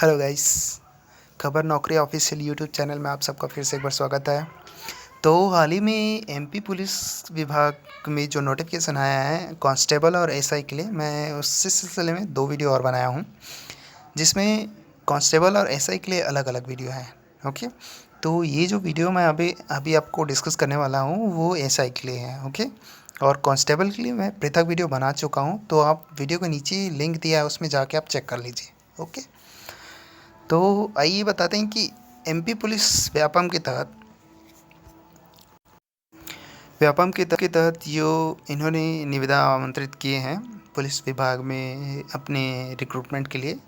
Hello guys, खबर नौकरी official YouTube channel में आप सबका फिर से एक बार स्वागत है। तो हाल ही में एमपी पुलिस विभाग में जो नोटिफिकेशन आया है कांस्टेबल और एसआई के लिए, मैं उसी सिलसिले में 2 वीडियो और बनाया हूँ, जिसमें कांस्टेबल और एसआई के लिए अलग-अलग वीडियो हैं। ओके, तो ये जो वीडियो मैं अभी अभी आपको डिस्कस करने वाला हूँ वो एसआई के लिए है। ओके, और कांस्टेबल के लिए मैं पृथक वीडियो बना चुका हूँ, तो आप वीडियो के नीचे लिंक दिया है, उसमें जाके आप चेक कर लीजिए। ओके, तो आइए बताते हैं कि एमपी पुलिस व्यापम के तहत जो इन्होंने निविदा आमंत्रित किए हैं पुलिस विभाग में अपने रिक्रूटमेंट के लिए,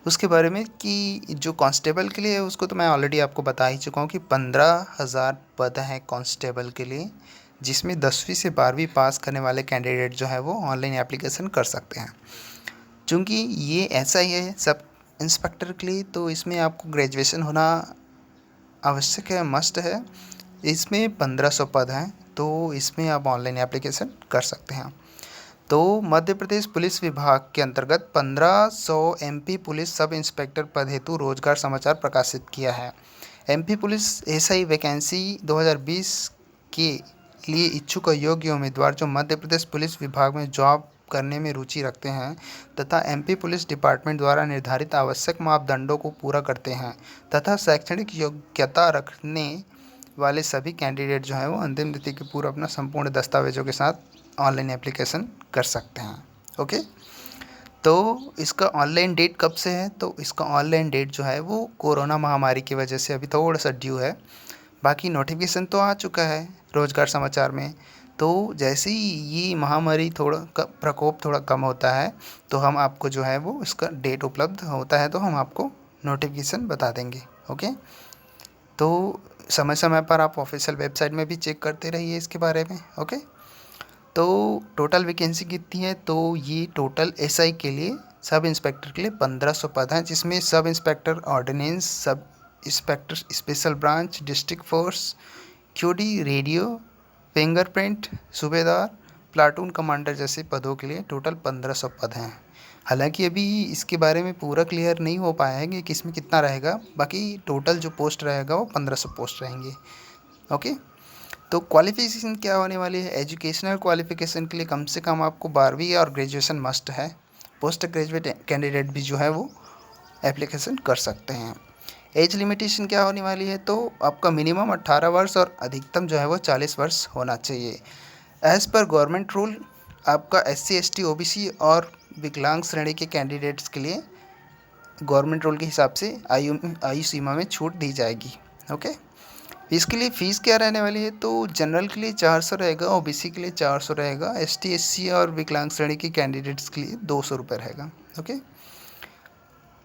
उसके बारे में कि जो कांस्टेबल के लिए है उसको तो मैं ऑलरेडी आपको बता ही चुका हूँ कि 15,000 पद हैं कांस्टेबल के लिए, जिसमें 10वीं से 12वीं पास करने वाले कैंडिडेट जो है वो ऑनलाइन एप्लीकेशन कर सकते हैं। चूँकि ये ऐसा ही है सब इंस्पेक्टर के लिए, तो इसमें आपको ग्रेजुएशन होना आवश्यक है, मस्ट है। इसमें 1500 पद हैं, तो इसमें आप ऑनलाइन एप्लीकेशन कर सकते हैं। तो मध्य प्रदेश पुलिस विभाग के अंतर्गत 1500 एमपी पुलिस सब इंस्पेक्टर पद हेतु रोजगार समाचार प्रकाशित किया है। एमपी पुलिस एसआई वैकेंसी 2020 के लिए इच्छुक और योग्य उम्मीदवार जो मध्य प्रदेश पुलिस विभाग में जॉब करने में रुचि रखते हैं तथा एमपी पुलिस डिपार्टमेंट द्वारा निर्धारित आवश्यक मापदंडों को पूरा करते हैं तथा शैक्षणिक योग्यता रखने वाले सभी कैंडिडेट जो हैं वो अंतिम तिथि के पूर्व अपना संपूर्ण दस्तावेजों के साथ ऑनलाइन एप्लीकेशन कर सकते हैं। ओके, तो इसका ऑनलाइन डेट कब से है? तो इसका ऑनलाइन डेट जो है वो कोरोना महामारी की वजह से अभी थोड़ा सा ड्यू है। बाकी नोटिफिकेशन तो आ चुका है रोजगार समाचार में। तो जैसे ही ये महामारी प्रकोप थोड़ा कम होता है, तो हम आपको जो है वो इसका डेट उपलब्ध होता है तो हम आपको नोटिफिकेशन बता देंगे। ओके, तो समय समय पर आप ऑफिशियल वेबसाइट में भी चेक करते रहिए इसके बारे में। ओके, तो टोटल वैकेंसी कितनी है? तो ये टोटल एसआई के लिए, सब इंस्पेक्टर के लिए 1500 पद हैं, जिसमें sub inspector ordinance, sub inspector special branch, district force, QD, radio, fingerprint, सूबेदार, प्लाटून कमांडर जैसे पदों के लिए टोटल 1500 पद हैं। हालांकि अभी इसके बारे में पूरा क्लियर नहीं हो पाया है कि किसमें कितना रहेगा, बाकी टोटल जो पोस्ट रहेगा वो 1500 पोस्ट रहेंगे। ओके, तो क्वालिफिकेशन क्या होने वाली है? एजुकेशनल क्वालिफिकेशन के लिए कम से कम आपको 12वीं और ग्रेजुएशन मस्ट है। पोस्ट ग्रेजुएट कैंडिडेट भी जो है वो एप्लीकेशन कर सकते हैं। एज लिमिटेशन क्या होने वाली है? तो आपका मिनिमम 18 वर्ष और अधिकतम जो है वो 40 वर्ष होना चाहिए। एज़ पर गवर्नमेंट रूल आपका SC ST OBC और विकलांग श्रेणी के कैंडिडेट्स के लिए गवर्नमेंट रूल के हिसाब से आयु सीमा में छूट दी जाएगी। ओके, इसके लिए फ़ीस क्या रहने वाली है? तो जनरल के लिए 400 रहेगा, OBC के लिए 400 रहेगा, ST SC और विकलांग श्रेणी के कैंडिडेट्स के लिए 200 रुपये रहेगा। ओके,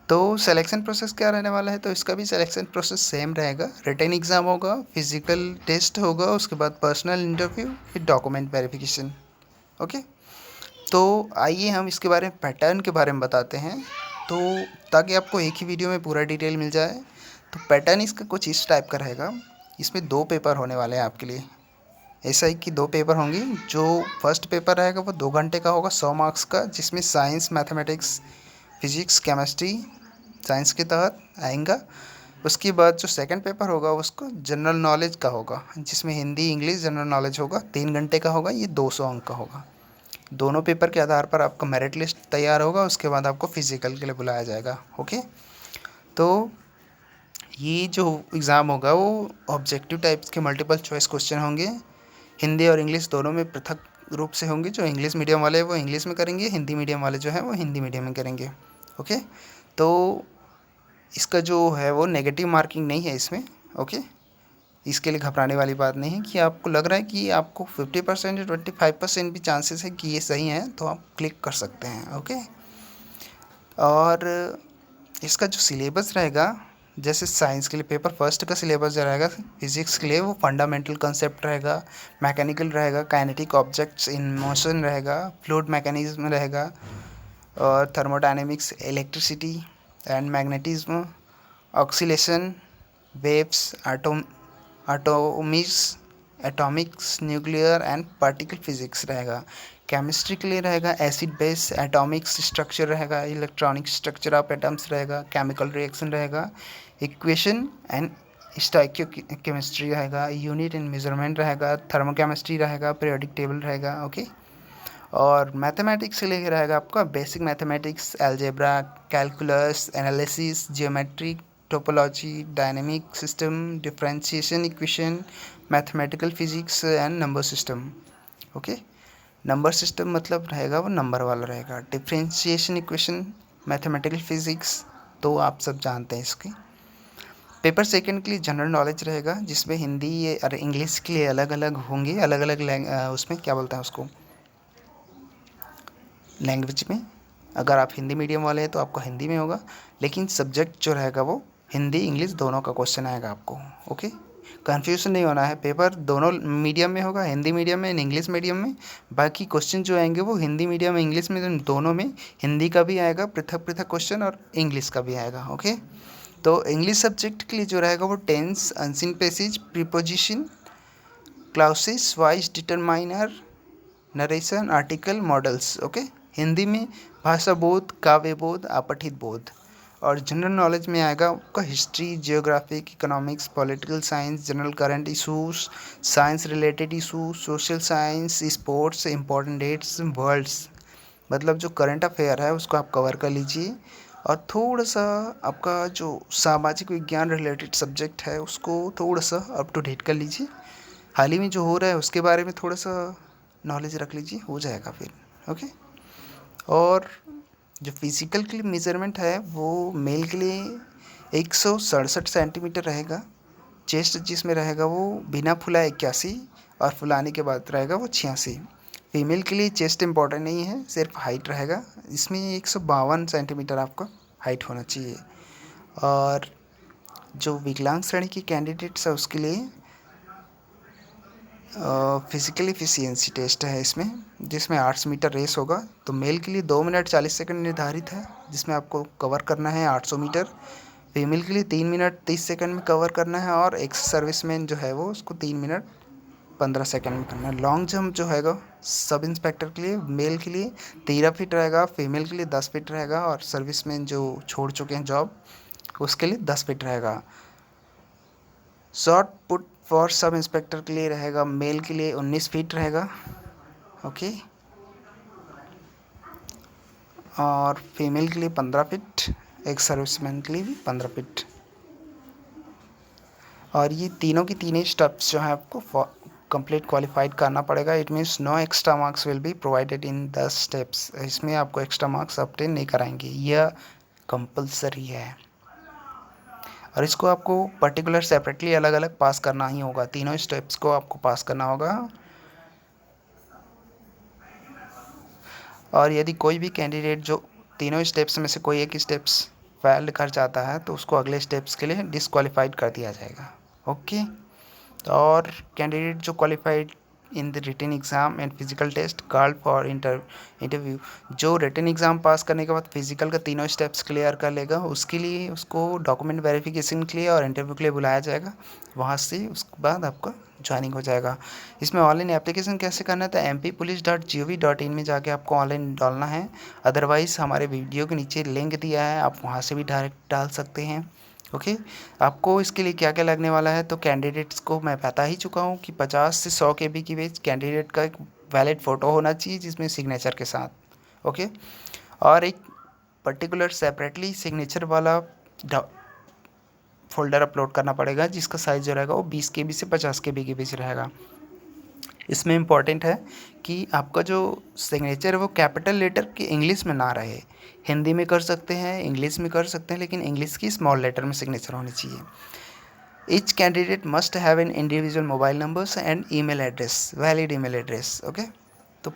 तो सिलेक्शन प्रोसेस क्या रहने वाला है? तो इसका भी सिलेक्शन प्रोसेस सेम रहेगा। रिटन एग्ज़ाम होगा, फिजिकल टेस्ट होगा, उसके बाद पर्सनल इंटरव्यू, फिर डॉक्यूमेंट वेरिफिकेशन। ओके, तो आइए हम इसके बारे में पैटर्न के बारे में बताते हैं, तो ताकि आपको एक ही वीडियो में पूरा डिटेल मिल जाए। तो पैटर्न इसका कुछ इस टाइप का रहेगा। इसमें 2 पेपर होने वाले हैं आपके लिए। एसआई की 2 पेपर होंगे। जो फर्स्ट पेपर रहेगा वो 2 घंटे का होगा, 100 मार्क्स का, जिसमें science, mathematics, physics, chemistry science के तहत आएगा। उसके बाद जो सेकंड पेपर होगा उसको जनरल नॉलेज का होगा, जिसमें हिंदी, इंग्लिश, जनरल नॉलेज होगा, 3 घंटे का होगा। ये 200 अंक का होगा। दोनों पेपर के आधार पर आपका मेरिट लिस्ट तैयार होगा, उसके बाद आपको फिजिकल के लिए बुलाया जाएगा। ओके, तो ये जो एग्ज़ाम होगा वो ऑब्जेक्टिव टाइप्स के मल्टीपल चॉइस क्वेश्चन होंगे। हिंदी और इंग्लिश दोनों में पृथक रूप से होंगे। जो इंग्लिश मीडियम वाले हैं वो इंग्लिश में करेंगे, हिंदी मीडियम वाले जो हैं वो हिंदी मीडियम में करेंगे। ओके, तो इसका जो है वो नेगेटिव मार्किंग नहीं है इसमें। ओके, इसके लिए घबराने वाली बात नहीं है कि आपको लग रहा है कि आपको 50% या 25% भी चांसेस है कि ये सही है, तो आप क्लिक कर सकते हैं। ओके, और इसका जो सिलेबस रहेगा, जैसे साइंस के लिए पेपर फर्स्ट का सिलेबस जो रहेगा, फिजिक्स के लिए वो फंडामेंटल कंसेप्ट रहेगा, मैकेनिकल रहेगा, काइनेटिक ऑब्जेक्ट्स इन मोशन रहेगा, फ्लूइड मैकेनिज्म रहेगा, और thermodynamics, electricity and magnetism, oscillation, waves, Atomics, Atomics, nuclear and particle physics रहेगा। केमिस्ट्री के लिए रहेगा एसिड बेस, एटॉमिक्स स्ट्रक्चर रहेगा, इलेक्ट्रॉनिक स्ट्रक्चर ऑफ एटम्स रहेगा, केमिकल रिएक्शन रहेगा, इक्वेशन एंड स्टोइकियोकेमिस्ट्री रहेगा, यूनिट एंड मेजरमेंट रहेगा, थर्मोकेमिस्ट्री रहेगा, पीरियोडिक टेबल रहेगा। ओके। और मैथमेटिक्स के लिए रहेगा आपका basic mathematics, algebra, calculus, analysis, geometry, topology, dynamic system, differentiation equation, mathematical physics and number system. Okay. Number system मतलब रहेगा वो नंबर वाला रहेगा। डिफरेंशिएशन इक्वेशन, मैथमेटिकल फिजिक्स तो आप सब जानते हैं इसके। पेपर सेकंड के लिए जनरल नॉलेज रहेगा, जिसमें हिंदी और इंग्लिश के लिए अलग अलग होंगे, अलग अलग उसमें क्या बोलते हैं उसको, लैंग्वेज में। अगर आप हिंदी मीडियम वाले हैं तो आपको हिंदी में होगा, लेकिन सब्जेक्ट जो रहेगा वो हिंदी इंग्लिश दोनों का क्वेश्चन आएगा आपको। ओके। कन्फ्यूज़न नहीं होना है, पेपर दोनों मीडियम में होगा, हिंदी मीडियम में, इंग्लिश मीडियम में। बाकी क्वेश्चन जो आएंगे वो हिंदी मीडियम, इंग्लिश मीडियम दोनों में, हिंदी का भी आएगा पृथक पृथक क्वेश्चन और इंग्लिश का भी आएगा। ओके। तो इंग्लिश सब्जेक्ट के लिए जो रहेगा वो tense, unseen passage, preposition, clauses, voice determiner, narration, article, models. Okay. Hindi में भाषा बोध, काव्य बोध, अपठित बोध। और जनरल नॉलेज में आएगा आपका history, geographic, economics, political science, general current issues, science related issues, social science, sports, important dates, worlds, मतलब जो करंट अफेयर है उसको आप कवर कर लीजिए। और थोड़ा सा आपका जो सामाजिक विज्ञान रिलेटेड सब्जेक्ट है उसको थोड़ा सा अप टू डेट कर लीजिए। हाल ही में जो हो रहा है उसके बारे में थोड़ा सा नॉलेज रख लीजिए, हो जाएगा फिर। ओके। और जो फिज़िकल के लिए मेज़रमेंट है वो मेल के लिए 167 सेंटीमीटर रहेगा। चेस्ट जिसमें रहेगा वो बिना फुलाए 81 और फुलाने के बाद रहेगा वो 86। फीमेल के लिए चेस्ट इम्पॉर्टेंट नहीं है, सिर्फ हाइट रहेगा। इसमें 152 सेंटीमीटर आपका हाइट होना चाहिए। और जो विकलांग श्रेणी की कैंडिडेट्स है उसके लिए फिज़िकल एफिशिएंसी टेस्ट है इसमें, जिसमें 800 मीटर रेस होगा। तो मेल के लिए 2 मिनट 40 सेकंड निर्धारित है, जिसमें आपको कवर करना है 800 मीटर। फीमेल के लिए 3 मिनट 30 सेकंड में कवर करना है, और एक्स सर्विसमैन जो है वो उसको 3 मिनट 15 सेकंड में करना है। लॉन्ग जंप जो हैगा सब इंस्पेक्टर के लिए मेल के लिए 13 फीट रहेगा, फीमेल के लिए 10 फीट रहेगा, और सर्विसमैन जो छोड़ चुके हैं जॉब उसके लिए 10 फीट रहेगा। Short put for sub inspector के लिए रहेगा मेल के लिए 19 फीट रहेगा। ओके। और फीमेल के लिए 15 फीट, एक सर्विसमैन के लिए भी 15 फीट। और ये तीनों की तीनों स्टेप्स जो है आपको कंप्लीट क्वालिफाइड करना पड़ेगा। It means no extra marks will be provided in the steps. इसमें आपको एक्स्ट्रा मार्क्स ऑब्टेन नहीं कराएंगे, यह कंपलसरी है। और इसको आपको पर्टिकुलर सेपरेटली अलग अलग पास करना ही होगा, तीनों स्टेप्स को आपको पास करना होगा। और यदि कोई भी कैंडिडेट जो तीनों स्टेप्स में से कोई एक स्टेप्स फेल कर जाता है तो उसको अगले स्टेप्स के लिए डिसक्वालीफाइड कर दिया जाएगा। ओके। और कैंडिडेट जो qualified in the written exam and physical test called for interview, जो रिटन एग्ज़ाम पास करने के बाद फिजिकल का तीनों स्टेप्स क्लियर कर लेगा उसके लिए उसको डॉक्यूमेंट वेरिफिकेशन के लिए और इंटरव्यू के लिए बुलाया जाएगा। वहाँ से उसके बाद आपका ज्वाइनिंग हो जाएगा। इसमें ऑनलाइन एप्लीकेशन कैसे करना है तो mp-police.gov.in में जाके आपको ऑनलाइन डालना है। अदरवाइज़ हमारे वीडियो के नीचे लिंक दिया है, आप वहाँ से भी डायरेक्ट डाल सकते हैं। ओके। आपको इसके लिए क्या क्या लगने वाला है तो कैंडिडेट्स को मैं बता ही चुका हूँ कि 50 से 100 KB के बीच कैंडिडेट का एक वैलिड फ़ोटो होना चाहिए जिसमें सिग्नेचर के साथ। ओके। और एक पर्टिकुलर सेपरेटली सिग्नेचर वाला फोल्डर अपलोड करना पड़ेगा जिसका साइज़ जो रहेगा वो 20 KB से 50 KB के बीच रहेगा। इसमें इम्पॉर्टेंट है कि आपका जो सिग्नेचर है वो कैपिटल लेटर की इंग्लिश में ना रहे, हिंदी में कर सकते हैं, इंग्लिश में कर सकते हैं, लेकिन इंग्लिश की स्मॉल लेटर में सिग्नेचर होनी चाहिए। Each candidate must have an individual mobile numbers and email address, valid email address. Okay. तो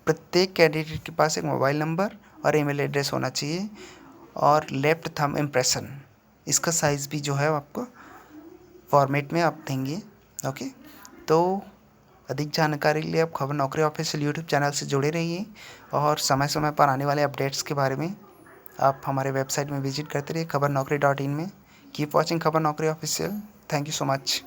प्रत्येक कैंडिडेट के पास एक मोबाइल नंबर और ईमेल एड्रेस होना चाहिए। और लेफ्ट थंब इम्प्रेशन, इसका साइज़ भी जो है आपको फॉर्मेट में आप देंगे। ओके। तो अधिक जानकारी के लिए आप खबर नौकरी ऑफिशियल यूट्यूब चैनल से जुड़े रहिए, और समय समय पर आने वाले अपडेट्स के बारे में आप हमारे वेबसाइट में विजिट करते रहिए खबर नौकरी.in में। कीप वॉचिंग खबर नौकरी official. Thank you so much.